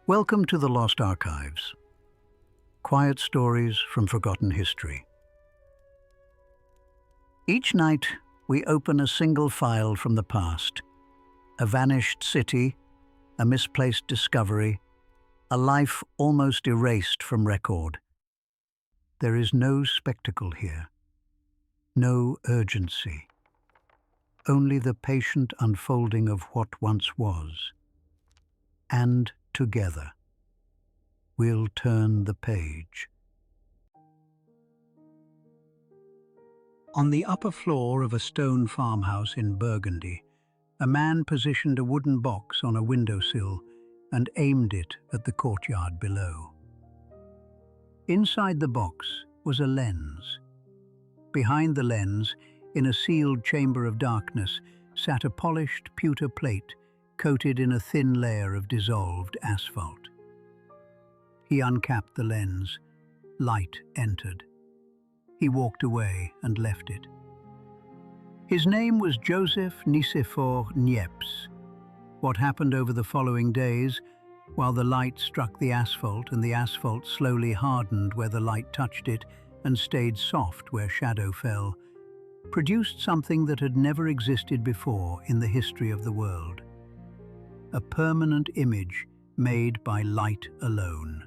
Welcome to the Lost Archives. Quiet stories from forgotten history. Each night, we open a single file from the past. A vanished city, a misplaced discovery, a life almost erased from record. There is no spectacle here, no urgency, only the patient unfolding of what once was. And together, we'll turn the page. On the upper floor of a stone farmhouse in Burgundy, a man positioned a wooden box on a windowsill and aimed it at the courtyard below. Inside the box was a lens. Behind the lens, in a sealed chamber of darkness, sat a polished pewter plate coated in a thin layer of dissolved asphalt. He uncapped the lens. Light entered. He walked away and left it. His name was Joseph Nicephore Niepce. What happened over the following days, while the light struck the asphalt and the asphalt slowly hardened where the light touched it and stayed soft where shadow fell, produced something that had never existed before in the history of the world. A permanent image made by light alone.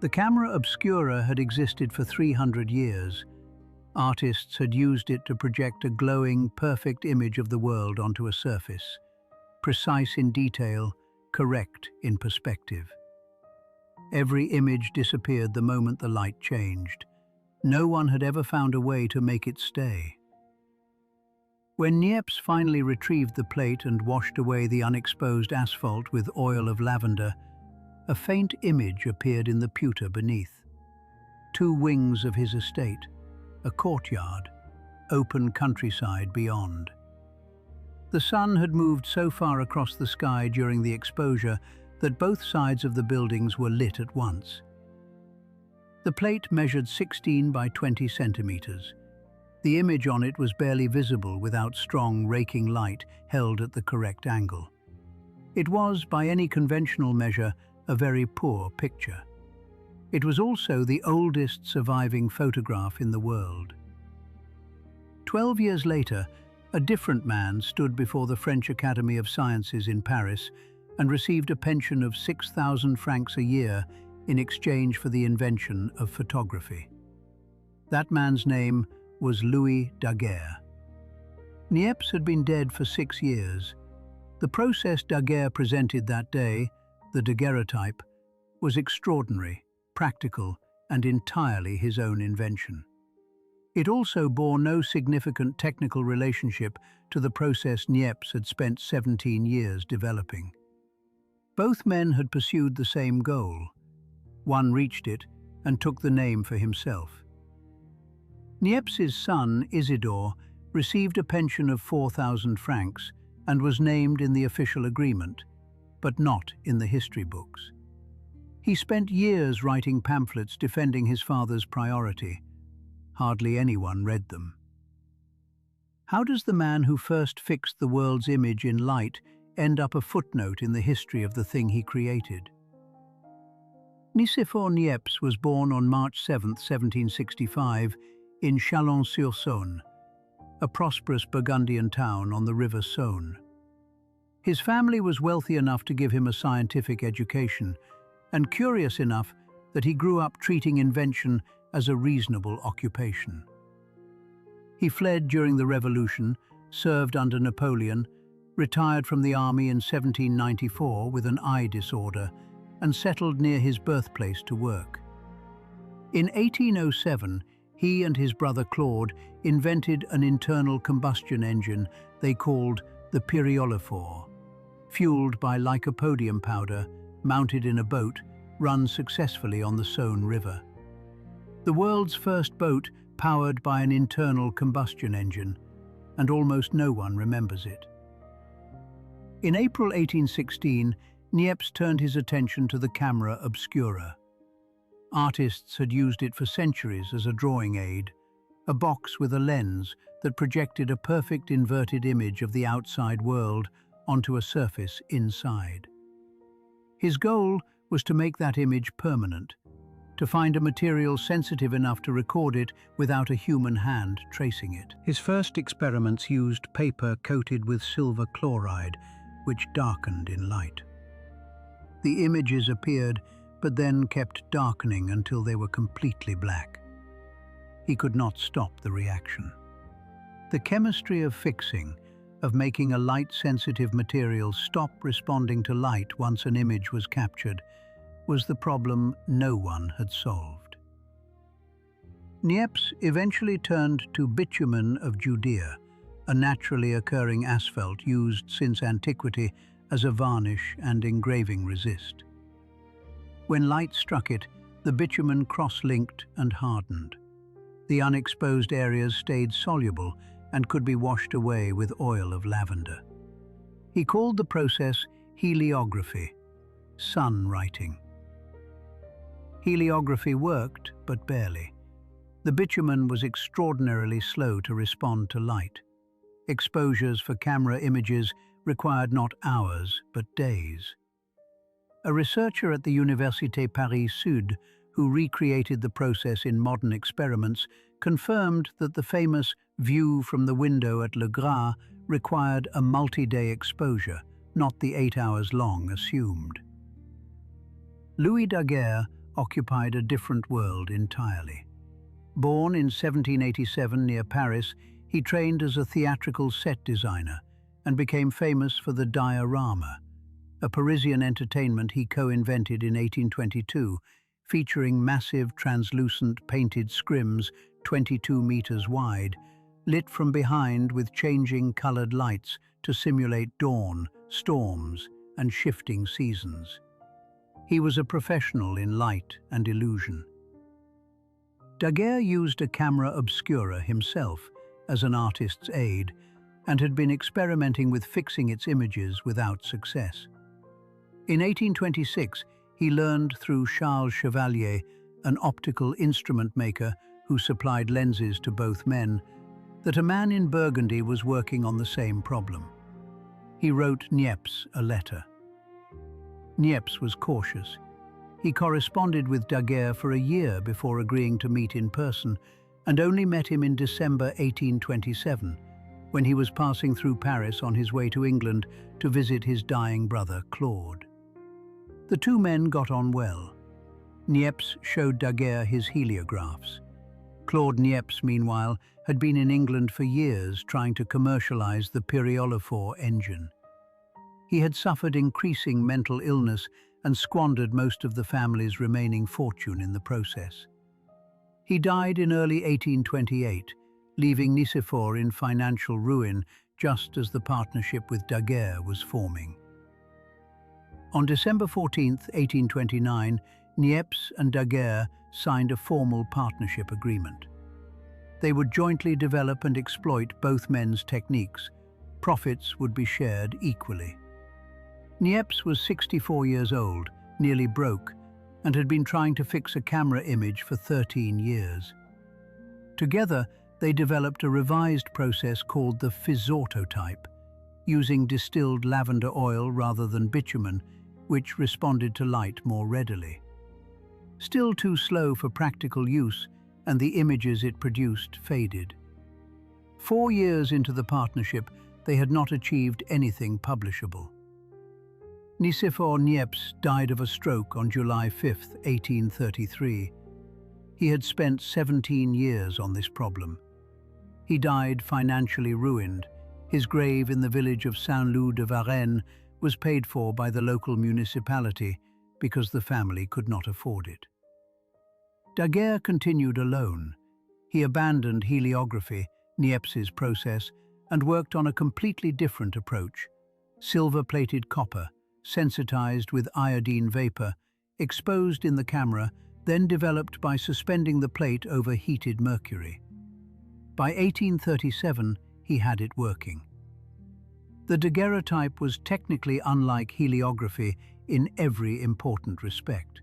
The camera obscura had existed for 300 years. Artists had used it to project a glowing, perfect image of the world onto a surface, precise in detail, correct in perspective. Every image disappeared the moment the light changed. No one had ever found a way to make it stay. When Niepce finally retrieved the plate and washed away the unexposed asphalt with oil of lavender, a faint image appeared in the pewter beneath. Two wings of his estate, a courtyard, open countryside beyond. The sun had moved so far across the sky during the exposure that both sides of the buildings were lit at once. The plate measured 16 by 20 centimeters. The image on it was barely visible without strong, raking light held at the correct angle. It was, by any conventional measure, a very poor picture. It was also the oldest surviving photograph in the world. 12 years later, a different man stood before the French Academy of Sciences in Paris and received a pension of 6,000 francs a year in exchange for the invention of photography. That man's name was Louis Daguerre. Niepce had been dead for 6 years. The process Daguerre presented that day, the daguerreotype, was extraordinary, practical, and entirely his own invention. It also bore no significant technical relationship to the process Niepce had spent 17 years developing. Both men had pursued the same goal. One reached it and took the name for himself. Niepce's son, Isidore, received a pension of 4,000 francs and was named in the official agreement, but not in the history books. He spent years writing pamphlets defending his father's priority. Hardly anyone read them. How does the man who first fixed the world's image in light end up a footnote in the history of the thing he created? Nicephore Niepce was born on March 7, 1765, in Chalon-sur-Saône, a prosperous Burgundian town on the River Saône. His family was wealthy enough to give him a scientific education, and curious enough that he grew up treating invention as a reasonable occupation. He fled during the Revolution, served under Napoleon, retired from the army in 1794 with an eye disorder, and settled near his birthplace to work. In 1807, he and his brother Claude invented an internal combustion engine they called the pyréolophore, fueled by lycopodium powder, mounted in a boat, run successfully on the Saône River. The world's first boat powered by an internal combustion engine, and almost no one remembers it. In April 1816, Niepce turned his attention to the camera obscura. Artists had used it for centuries as a drawing aid, a box with a lens that projected a perfect inverted image of the outside world onto a surface inside. His goal was to make that image permanent, to find a material sensitive enough to record it without a human hand tracing it. His first experiments used paper coated with silver chloride, which darkened in light. The images appeared, but then kept darkening until they were completely black. He could not stop the reaction. The chemistry of fixing, of making a light-sensitive material stop responding to light once an image was captured, was the problem no one had solved. Niepce eventually turned to bitumen of Judea, a naturally occurring asphalt used since antiquity as a varnish and engraving resist. When light struck it, the bitumen cross-linked and hardened. The unexposed areas stayed soluble and could be washed away with oil of lavender. He called the process heliography, sun writing. Heliography worked, but barely. The bitumen was extraordinarily slow to respond to light. Exposures for camera images required not hours, but days. A researcher at the Université Paris-Sud, who recreated the process in modern experiments, confirmed that the famous view from the window at Le Gras required a multi-day exposure, not the 8 hours long assumed. Louis Daguerre occupied a different world entirely. Born in 1787 near Paris, he trained as a theatrical set designer and became famous for the diorama, a Parisian entertainment he co-invented in 1822, featuring massive translucent painted scrims 22 meters wide, lit from behind with changing colored lights to simulate dawn, storms, and shifting seasons. He was a professional in light and illusion. Daguerre used a camera obscura himself as an artist's aid and had been experimenting with fixing its images without success. In 1826, he learned through Charles Chevalier, an optical instrument maker who supplied lenses to both men, that a man in Burgundy was working on the same problem. He wrote Niepce a letter. Niepce was cautious. He corresponded with Daguerre for a year before agreeing to meet in person, and only met him in December 1827, when he was passing through Paris on his way to England to visit his dying brother Claude. The two men got on well. Niepce showed Daguerre his heliographs. Claude Niepce, meanwhile, had been in England for years trying to commercialize the pyrophore engine. He had suffered increasing mental illness and squandered most of the family's remaining fortune in the process. He died in early 1828, leaving Nicéphore in financial ruin just as the partnership with Daguerre was forming. On December 14, 1829, Niepce and Daguerre signed a formal partnership agreement. They would jointly develop and exploit both men's techniques. Profits would be shared equally. Niepce was 64 years old, nearly broke, and had been trying to fix a camera image for 13 years. Together, they developed a revised process called the physortotype, using distilled lavender oil rather than bitumen, which responded to light more readily. Still too slow for practical use, and the images it produced faded. 4 years into the partnership, they had not achieved anything publishable. Nicéphore Niepce died of a stroke on July 5, 1833. He had spent 17 years on this problem. He died financially ruined. His grave in the village of Saint-Loup de Varennes was paid for by the local municipality because the family could not afford it. Daguerre continued alone. He abandoned heliography, Niepce's process, and worked on a completely different approach: silver-plated copper, sensitized with iodine vapor, exposed in the camera, then developed by suspending the plate over heated mercury. By 1837, he had it working. The daguerreotype was technically unlike heliography in every important respect.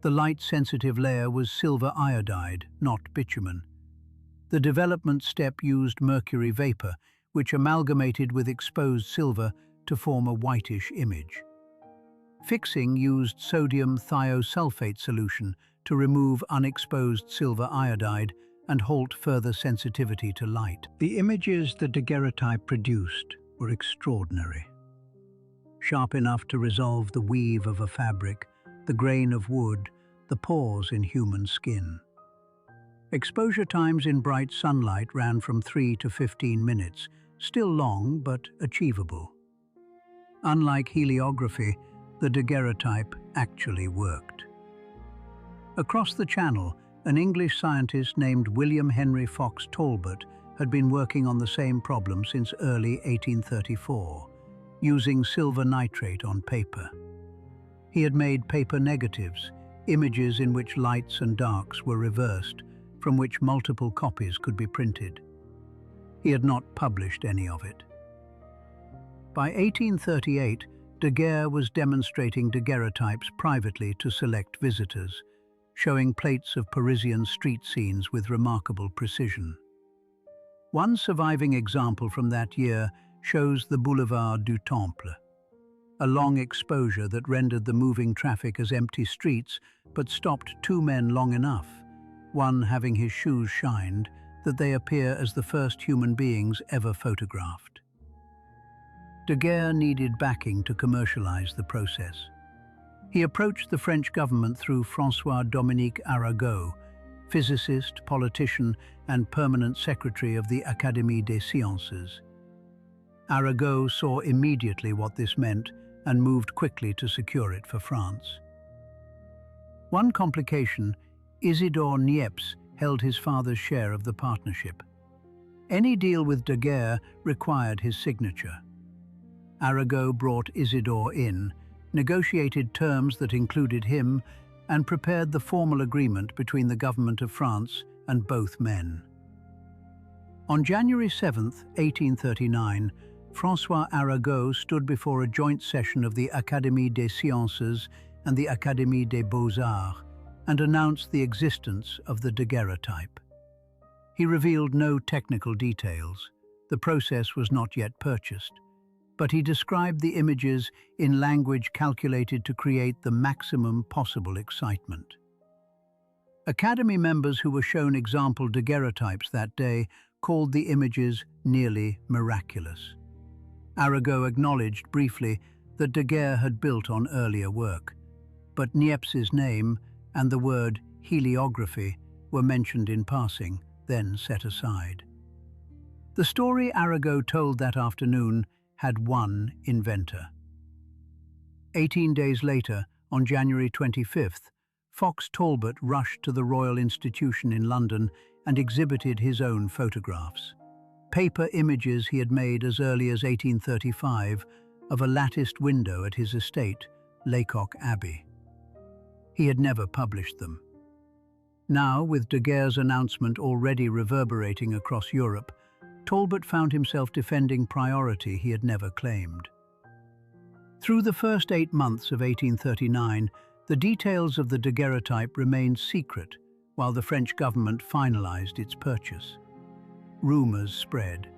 The light-sensitive layer was silver iodide, not bitumen. The development step used mercury vapor, which amalgamated with exposed silver to form a whitish image. Fixing used sodium thiosulfate solution to remove unexposed silver iodide and halt further sensitivity to light. The images the daguerreotype produced were extraordinary. Sharp enough to resolve the weave of a fabric, the grain of wood, the pores in human skin. Exposure times in bright sunlight ran from 3 to 15 minutes, still long but achievable. Unlike heliography, the daguerreotype actually worked. Across the Channel, an English scientist named William Henry Fox Talbot had been working on the same problem since early 1834, using silver nitrate on paper. He had made paper negatives, images in which lights and darks were reversed, from which multiple copies could be printed. He had not published any of it. By 1838, Daguerre was demonstrating daguerreotypes privately to select visitors, showing plates of Parisian street scenes with remarkable precision. One surviving example from that year shows the Boulevard du Temple, a long exposure that rendered the moving traffic as empty streets but stopped two men long enough, one having his shoes shined, that they appear as the first human beings ever photographed. Daguerre needed backing to commercialize the process. He approached the French government through François-Dominique Arago, physicist, politician, and permanent secretary of the Académie des Sciences. Arago saw immediately what this meant and moved quickly to secure it for France. One complication: Isidore Niepce held his father's share of the partnership. Any deal with Daguerre required his signature. Arago brought Isidore in, negotiated terms that included him, and prepared the formal agreement between the government of France and both men. On January 7, 1839, François Arago stood before a joint session of the Académie des Sciences and the Académie des Beaux-Arts and announced the existence of the daguerreotype. He revealed no technical details. The process was not yet purchased, but he described the images in language calculated to create the maximum possible excitement. Academy members who were shown example daguerreotypes that day called the images nearly miraculous. Arago acknowledged briefly that Daguerre had built on earlier work, but Niepce's name and the word heliography were mentioned in passing, then set aside. The story Arago told that afternoon had one inventor. 18 days later, on January 25th, Fox Talbot rushed to the Royal Institution in London and exhibited his own photographs. Paper images he had made as early as 1835 of a latticed window at his estate, Lacock Abbey. He had never published them. Now, with Daguerre's announcement already reverberating across Europe, Talbot found himself defending priority he had never claimed. Through the first 8 months of 1839, the details of the daguerreotype remained secret while the French government finalized its purchase. Rumors spread.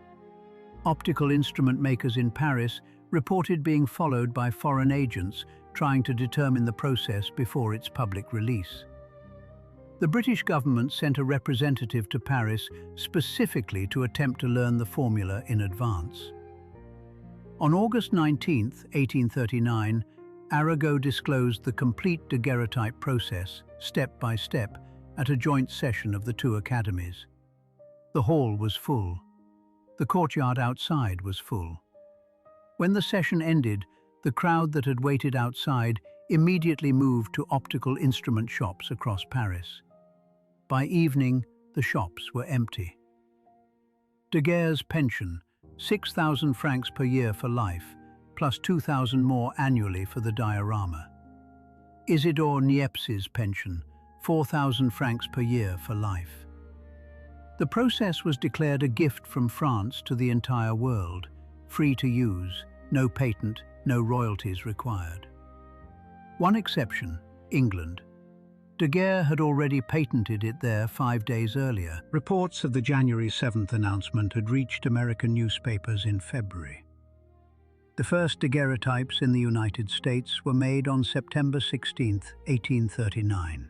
Optical instrument makers in Paris reported being followed by foreign agents trying to determine the process before its public release. The British government sent a representative to Paris specifically to attempt to learn the formula in advance. On August 19, 1839, Arago disclosed the complete daguerreotype process, step by step, at a joint session of the two academies. The hall was full. The courtyard outside was full. When the session ended, the crowd that had waited outside immediately moved to optical instrument shops across Paris. By evening, the shops were empty. Daguerre's pension, 6,000 francs per year for life, plus 2,000 more annually for the diorama. Isidore Niepce's pension, 4,000 francs per year for life. The process was declared a gift from France to the entire world, free to use, no patent, no royalties required. One exception, England. Daguerre had already patented it there 5 days earlier. Reports of the January 7th announcement had reached American newspapers in February. The first daguerreotypes in the United States were made on September 16, 1839,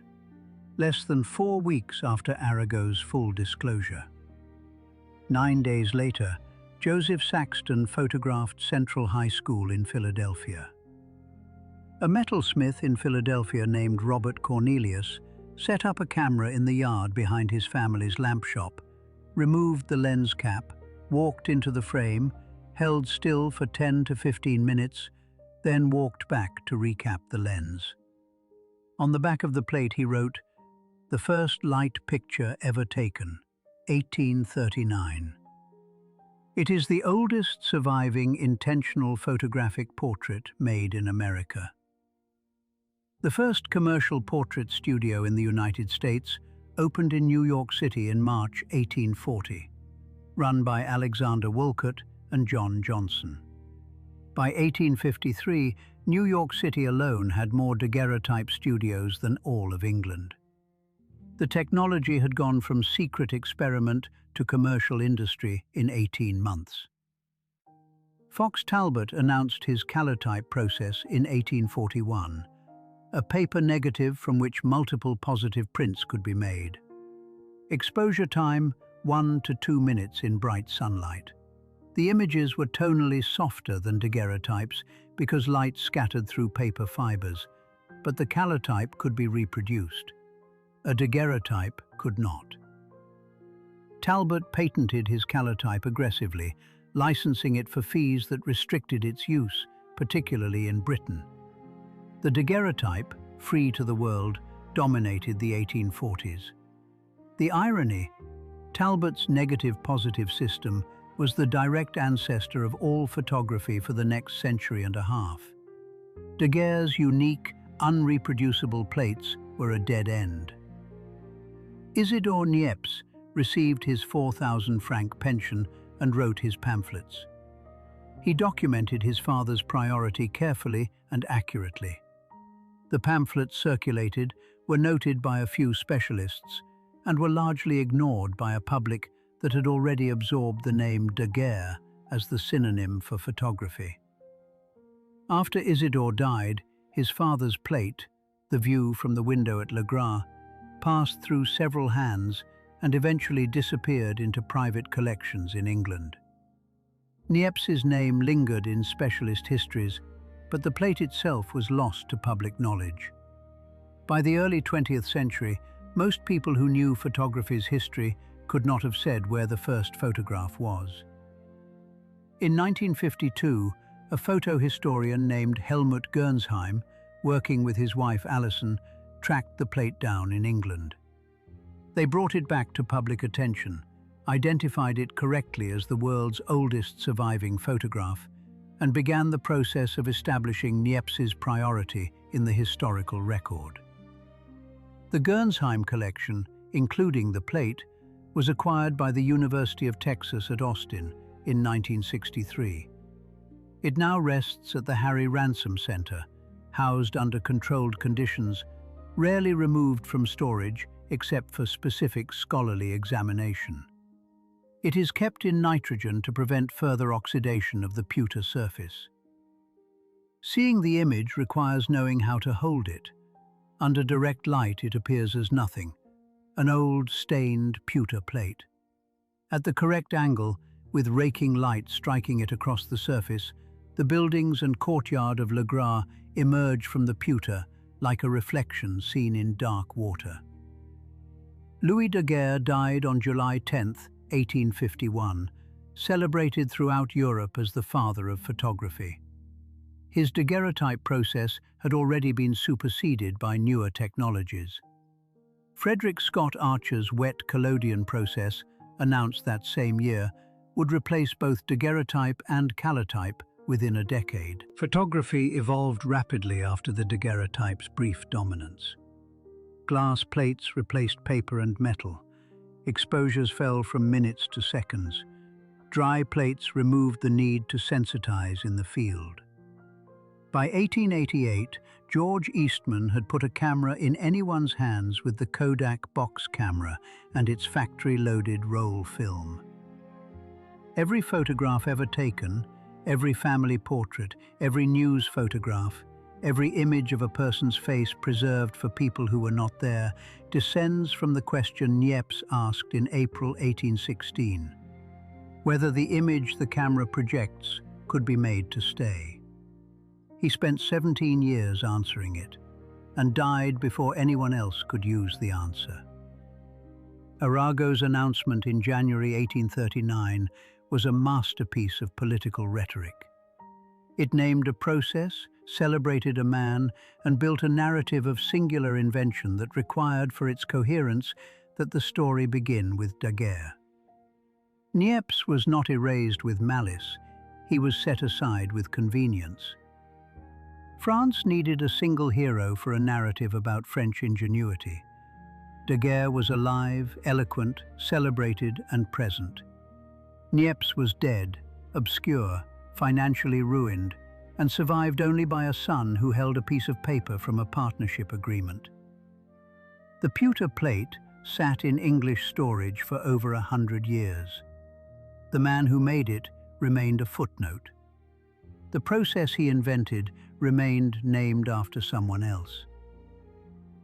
less than 4 weeks after Arago's full disclosure. 9 days later, Joseph Saxton photographed Central High School in Philadelphia. A metalsmith in Philadelphia named Robert Cornelius set up a camera in the yard behind his family's lamp shop, removed the lens cap, walked into the frame, held still for 10 to 15 minutes, then walked back to recap the lens. On the back of the plate he wrote, "The first light picture ever taken, 1839. It is the oldest surviving intentional photographic portrait made in America. The first commercial portrait studio in the United States opened in New York City in March 1840, run by Alexander Wolcott and John Johnson. By 1853, New York City alone had more daguerreotype studios than all of England. The technology had gone from secret experiment to commercial industry in 18 months. Fox Talbot announced his calotype process in 1841, a paper negative from which multiple positive prints could be made. Exposure time, 1 to 2 minutes in bright sunlight. The images were tonally softer than daguerreotypes because light scattered through paper fibers, but the calotype could be reproduced. A daguerreotype could not. Talbot patented his calotype aggressively, licensing it for fees that restricted its use, particularly in Britain. The daguerreotype, free to the world, dominated the 1840s. The irony, Talbot's negative-positive system was the direct ancestor of all photography for the next century and a half. Daguerre's unique, unreproducible plates were a dead end. Isidore Niepce received his 4,000-franc pension and wrote his pamphlets. He documented his father's priority carefully and accurately. The pamphlets circulated were noted by a few specialists and were largely ignored by a public that had already absorbed the name daguerre as the synonym for photography. After Isidore died, his father's plate, the view from the window at Le Gras, passed through several hands and eventually disappeared into private collections in England. Niepce's name lingered in specialist histories, but the plate itself was lost to public knowledge. By the early 20th century, most people who knew photography's history could not have said where the first photograph was. In 1952, a photo historian named Helmut Gernsheim, working with his wife Alison, tracked the plate down in England. They brought it back to public attention, identified it correctly as the world's oldest surviving photograph, and began the process of establishing Niepce's priority in the historical record. The Gernsheim collection, including the plate, was acquired by the University of Texas at Austin in 1963. It now rests at the Harry Ransom Center, housed under controlled conditions, rarely removed from storage except for specific scholarly examination. It is kept in nitrogen to prevent further oxidation of the pewter surface. Seeing the image requires knowing how to hold it. Under direct light it appears as nothing, an old, stained pewter plate. At the correct angle, with raking light striking it across the surface, the buildings and courtyard of Le Gras emerge from the pewter like a reflection seen in dark water. Louis Daguerre died on July 10, 1851, celebrated throughout Europe as the father of photography. His daguerreotype process had already been superseded by newer technologies. Frederick Scott Archer's wet collodion process, announced that same year, would replace both daguerreotype and calotype within a decade. Photography evolved rapidly after the daguerreotype's brief dominance. Glass plates replaced paper and metal. Exposures fell from minutes to seconds. Dry plates removed the need to sensitize in the field. By 1888, George Eastman had put a camera in anyone's hands with the Kodak box camera and its factory-loaded roll film. Every photograph ever taken, every family portrait, every news photograph, every image of a person's face preserved for people who were not there, descends from the question Niepce asked in April 1816, whether the image the camera projects could be made to stay. He spent 17 years answering it, and died before anyone else could use the answer. Arago's announcement in January 1839 was a masterpiece of political rhetoric. It named a process, celebrated a man, and built a narrative of singular invention that required for its coherence that the story begin with Daguerre. Niepce was not erased with malice, he was set aside with convenience. France needed a single hero for a narrative about French ingenuity. Daguerre was alive, eloquent, celebrated, and present. Niepce was dead, obscure, financially ruined, and survived only by a son who held a piece of paper from a partnership agreement. The pewter plate sat in English storage for over 100 years. The man who made it remained a footnote. The process he invented remained named after someone else.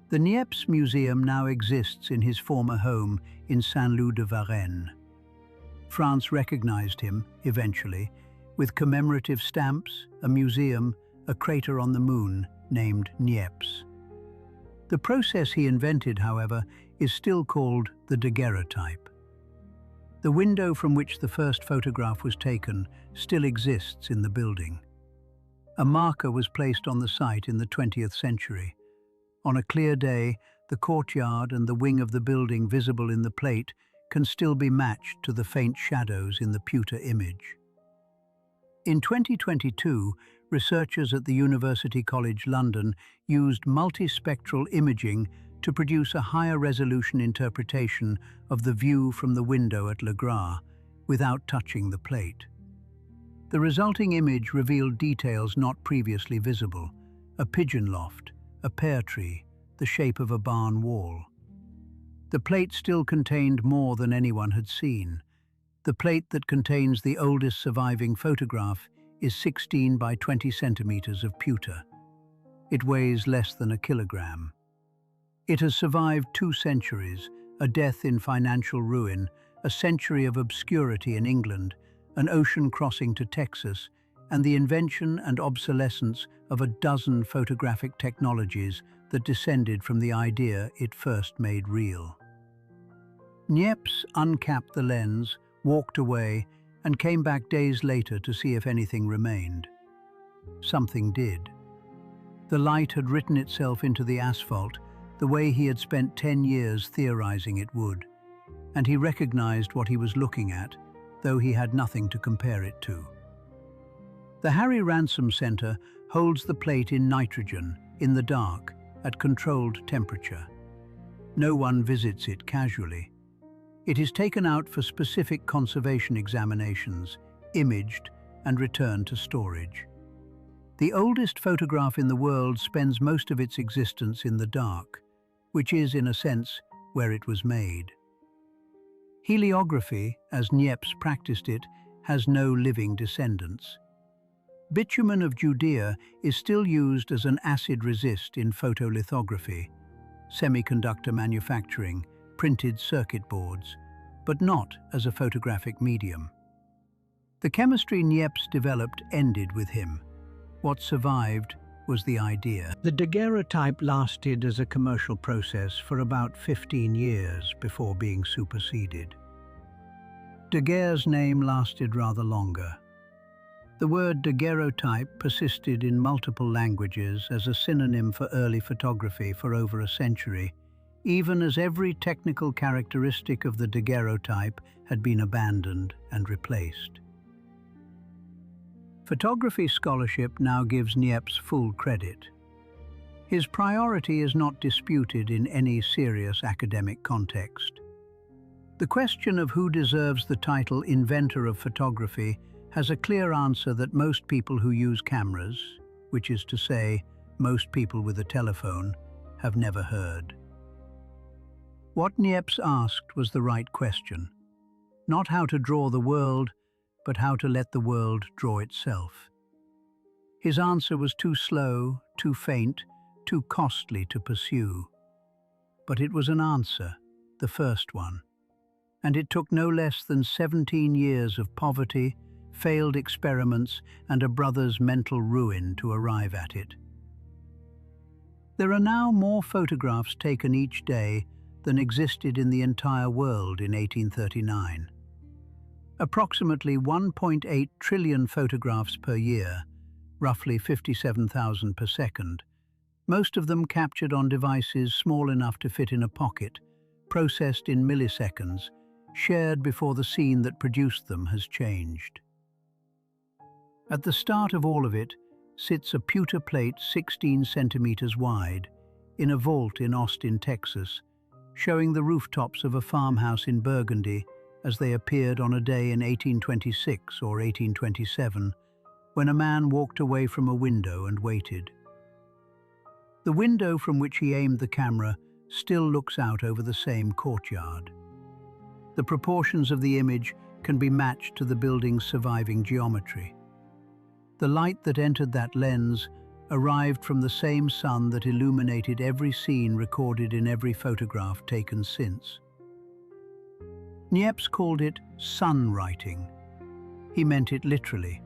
The Niepce Museum now exists in his former home in Saint-Loup-de-Varennes. France recognized him, eventually, with commemorative stamps, a museum, a crater on the moon named Niepce. The process he invented, however, is still called the daguerreotype. The window from which the first photograph was taken still exists in the building. A marker was placed on the site in the 20th century. On a clear day, the courtyard and the wing of the building visible in the plate can still be matched to the faint shadows in the pewter image. In 2022, researchers at the University College London used multispectral imaging to produce a higher resolution interpretation of the view from the window at Le Gras without touching the plate. The resulting image revealed details not previously visible: a pigeon loft, a pear tree, the shape of a barn wall. The plate still contained more than anyone had seen. The plate that contains the oldest surviving photograph is 16 by 20 centimeters of pewter. It weighs less than a kilogram. It has survived 2 centuries, a death in financial ruin, a century of obscurity in England, an ocean crossing to Texas, and the invention and obsolescence of a dozen photographic technologies that descended from the idea it first made real. Niepce uncapped the lens, walked away, and came back days later to see if anything remained. Something did. The light had written itself into the asphalt the way he had spent 10 years theorizing it would, and he recognized what he was looking at, though he had nothing to compare it to. The Harry Ransom Center holds the plate in nitrogen, in the dark, at controlled temperature. No one visits it casually. It is taken out for specific conservation examinations, imaged, and returned to storage. The oldest photograph in the world spends most of its existence in the dark, which is, in a sense, where it was made. Heliography, as Niepce practiced it, has no living descendants. Bitumen of Judea is still used as an acid resist in photolithography, semiconductor manufacturing, printed circuit boards, but not as a photographic medium. The chemistry Niepce developed ended with him. What survived was the idea. The daguerreotype lasted as a commercial process for about 15 years before being superseded. Daguerre's name lasted rather longer. The word daguerreotype persisted in multiple languages as a synonym for early photography for over a century, even as every technical characteristic of the daguerreotype had been abandoned and replaced. Photography scholarship now gives Niepce full credit. His priority is not disputed in any serious academic context. The question of who deserves the title inventor of photography has a clear answer that most people who use cameras, which is to say, most people with a telephone, have never heard. What Niepce asked was the right question. Not how to draw the world, but how to let the world draw itself. His answer was too slow, too faint, too costly to pursue. But it was an answer, the first one. And it took no less than 17 years of poverty, failed experiments, and a brother's mental ruin to arrive at it. There are now more photographs taken each day than existed in the entire world in 1839. Approximately 1.8 trillion photographs per year, roughly 57,000 per second, most of them captured on devices small enough to fit in a pocket, processed in milliseconds, shared before the scene that produced them has changed. At the start of all of it sits a pewter plate 16 centimeters wide in a vault in Austin, Texas, showing the rooftops of a farmhouse in Burgundy as they appeared on a day in 1826 or 1827, when a man walked away from a window and waited. The window from which he aimed the camera still looks out over the same courtyard. The proportions of the image can be matched to the building's surviving geometry. The light that entered that lens arrived from the same sun that illuminated every scene recorded in every photograph taken since. Niepce called it sun writing. He meant it literally.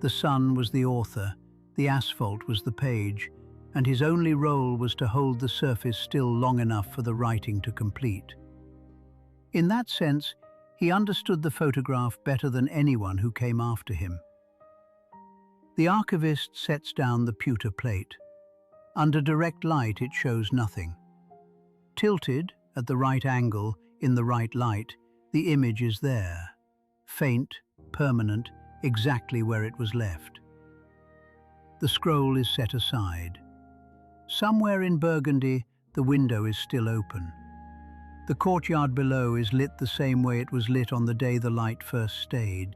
The sun was the author, the asphalt was the page, and his only role was to hold the surface still long enough for the writing to complete. In that sense, he understood the photograph better than anyone who came after him. The archivist sets down the pewter plate. Under direct light, it shows nothing. Tilted, at the right angle, in the right light, the image is there, faint, permanent, exactly where it was left. The scroll is set aside. Somewhere in Burgundy, the window is still open. The courtyard below is lit the same way it was lit on the day the light first stayed.